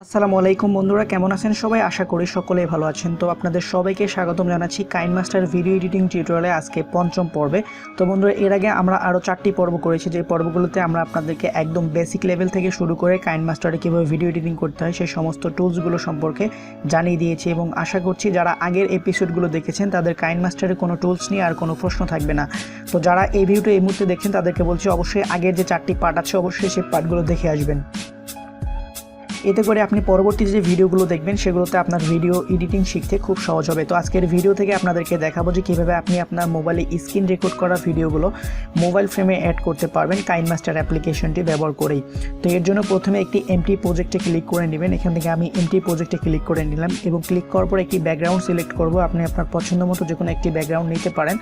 আসসালামু আলাইকুম বন্ধুরা, কেমন আছেন সবাই? আশা করি সকলেই ভালো আছেন। তো আপনাদের সবাইকে স্বাগতম জানাচ্ছি কাইনমাস্টার ভিডিও এডিটিং টিউটোরিয়ালে আজকে পঞ্চম পর্বে। তো বন্ধুরা, এর আগে আমরা আরও 4টি পর্ব করেছি, যে পর্বগুলোতে আমরা আপনাদেরকে একদম বেসিক লেভেল থেকে শুরু করে কাইনমাস্টারে কীভাবে ভিডিও এডিটিং করতে হয় সেই সমস্ত টুলসগুলো সম্পর্কে জানিয়ে দিয়েছি, এবং আশা করছি যারা আগের এপিসোডগুলো দেখেছেন তাদের কাইনমাস্টারে কোনো টুলস নিয়ে আর কোনো প্রশ্ন থাকবে না। তো যারা এই ভিডিওটা এই মুহূর্তে দেখছেন তাদেরকে বলছি অবশ্যই আগের যে 4টি পার্ট আছে অবশ্যই সেই পার্টগুলো দেখে আসবেন। এতে করে আপনি পরবর্তী যে ভিডিওগুলো দেখবেন সেগুলোতে আপনার ভিডিও এডিটিং শিখতে খুব সহজ হবে। তো আজকের ভিডিও থেকে আপনাদেরকে দেখাবো যে কীভাবে আপনি আপনার মোবাইলে স্ক্রিন রেকর্ড করা ভিডিওগুলো মোবাইল ফ্রেমে অ্যাড করতে পারবেন কাইনমাস্টার অ্যাপ্লিকেশনটি ব্যবহার করেই। তো এর জন্য প্রথমে একটি এমটি প্রজেক্টে ক্লিক করে নেবেন। এখান থেকে আমি এমটি প্রজেক্টে ক্লিক করে নিলাম এবং ক্লিক করার পর একটি ব্যাকগ্রাউন্ড সিলেক্ট করব। আপনি আপনার পছন্দ মতো যে কোনো একটি ব্যাকগ্রাউন্ড নিতে পারেন।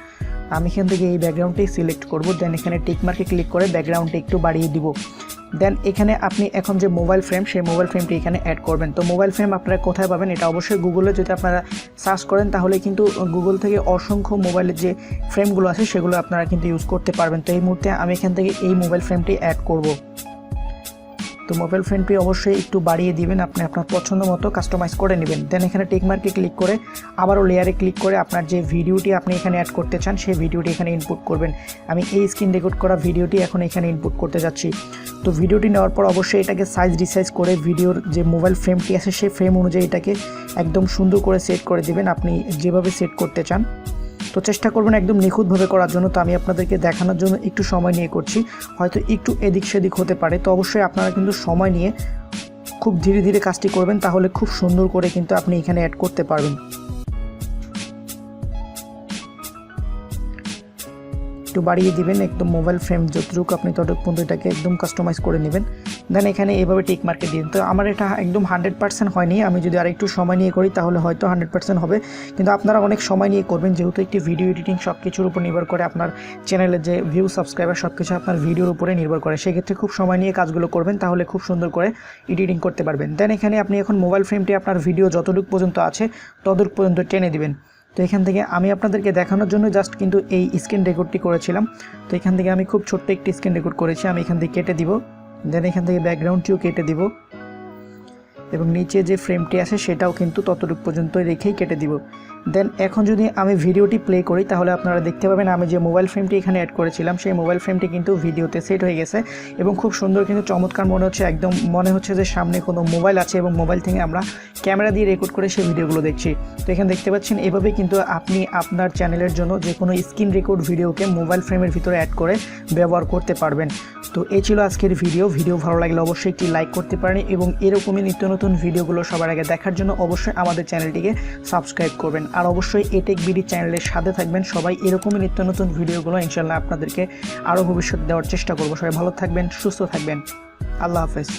আমি এখান থেকে এই ব্যাকগ্রাউন্ডটি সিলেক্ট করব। দেন এখানে টিক মার্কে ক্লিক করে ব্যাকগ্রাউন্ডটি একটু বাড়িয়ে দিব। দেন এখানে আপনি এখন যে মোবাইল ফ্রেম সেই মোবাইল ফ্রেমটি এখানে অ্যাড করবেন। তো মোবাইল ফ্রেম আপনারা কোথায় পাবেন? এটা অবশ্যই গুগলে যদি আপনারা সার্চ করেন তাহলে কিন্তু গুগল থেকে অসংখ্য মোবাইলের যে ফ্রেমগুলো আছে সেগুলো আপনারা কিন্তু ইউজ করতে পারবেন। তো এই মুহূর্তে আমি এখান থেকে এই মোবাইল ফ্রেমটি অ্যাড করব। তো মোবাইল ফ্রেমটি অবশ্যই একটু বাড়িয়ে দিবেন, আপনি আপনার পছন্দ মতো কাস্টমাইজ করে নেবেন। দেন এখানে টিক মার্কে ক্লিক করে আবারও লেয়ারে ক্লিক করে আপনার যে ভিডিওটি আপনি এখানে অ্যাড করতে চান সেই ভিডিওটি এখানে ইনপুট করবেন। আমি এই স্ক্রিন রেকর্ড করা ভিডিওটি এখন এখানে ইনপুট করতে যাচ্ছি। তো ভিডিওটি নেওয়ার পর অবশ্যই এটাকে সাইজ রিসাইজ করে ভিডিওর যে মোবাইল ফ্রেমটি আছে সেই ফ্রেম অনুযায়ী এটাকে একদম সুন্দর করে সেট করে দিবেন আপনি যেভাবে সেট করতে চান। তো চেষ্টা করবেন একদম নিখুঁতভাবে করার জন্য। তো আমি আপনাদেরকে দেখানোর জন্য একটু সময় নিয়ে করছি, হয়তো একটু এদিক সেদিক হতে পারে। তো অবশ্যই আপনারা কিন্তু সময় নিয়ে খুব ধীরে ধীরে কাজটি করবেন, তাহলে খুব সুন্দর করে কিন্তু আপনি এখানে অ্যাড করতে পারবেন। একটু বাড়িয়ে দিবেন, একদম মোবাইল ফ্রেম যতটুকু আপনি ততটুকু পর্যন্ত এটাকে একদম কাস্টমাইজ করে নেবেন। দেন এখানে এভাবে টিক মার্কে দিন। তো আমার এটা একদম 100% হয়নি, আমি যদি আরেকটু সময় নিয়ে করি তাহলে হয়তো 100% হবে, কিন্তু আপনারা অনেক সময় নিয়ে করবেন, যেহেতু একটি ভিডিও এডিটিং সব কিছুর উপর নির্ভর করে। আপনার চ্যানেলের যে ভিউ সাবস্ক্রাইবার সব কিছু আপনার ভিডিওর উপরে নির্ভর করে, সেক্ষেত্রে খুব সময় নিয়ে কাজগুলো করবেন, তাহলে খুব সুন্দর করে এডিটিং করতে পারবেন। দেন এখানে আপনি এখন মোবাইল ফ্রেমটি আপনার ভিডিও যতটুকু পর্যন্ত আছে ততটুকু পর্যন্ত টেনে দিবেন। তো এখান থেকে আমি আপনাদেরকে দেখানোর জন্য জাস্ট কিন্তু এই স্ক্রিন রেকর্ডটি করেছিলাম। তো এখান থেকে আমি খুব ছোট্ট একটি স্ক্রিন রেকর্ড করেছি, আমি এখান থেকে কেটে দিব। দেন এখান থেকে ব্যাকগ্রাউন্ডটিও কেটে দিব এবং নিচে যে ফ্রেমটি আছে সেটাও কিন্তু ততটুকু পর্যন্ত রেখেই কেটে দিব। দেন এখন যদি আমি ভিডিওটি প্লে করি তাহলে আপনারা দেখতে পাবেন আমি যে মোবাইল ফ্রেমটি এখানে অ্যাড করেছিলাম সেই মোবাইল ফ্রেমটি কিন্তু ভিডিওতে সেট হয়ে গেছে এবং খুব সুন্দর কিন্তু চমৎকার মনে হচ্ছে। একদম মনে হচ্ছে যে সামনে কোনো মোবাইল আছে এবং মোবাইল থেকে আমরা ক্যামেরা দিয়ে রেকর্ড করে সেই ভিডিওগুলো দেখছি। তো এখানে দেখতে পাচ্ছেন এভাবে কিন্তু আপনি আপনার চ্যানেলের জন্য যে কোনো স্ক্রিন রেকর্ড ভিডিওকে মোবাইল ফ্রেমের ভিতরে অ্যাড করে ব্যবহার করতে পারবেন। তো এই ছিল আজকের ভিডিও ভালো লাগলে অবশ্যই একটি লাইক করতে পারেন এবং এরকমই নিত্য নতুন ভিডিওগুলো সবার আগে দেখার জন্য অবশ্যই আমাদের চ্যানেলটিকে সাবস্ক্রাইব করবেন। আর অবশ্যই এ টেক বিডি চ্যানেলের সাথে থাকবেন সবাই। এরকমই নিত্য নতুন ভিডিওগুলো ইনশাল্লাহ আপনাদেরকে আরও ভবিষ্যতে দেওয়ার চেষ্টা করব। সবাই ভালো থাকবেন, সুস্থ থাকবেন। আল্লাহ হাফেজ।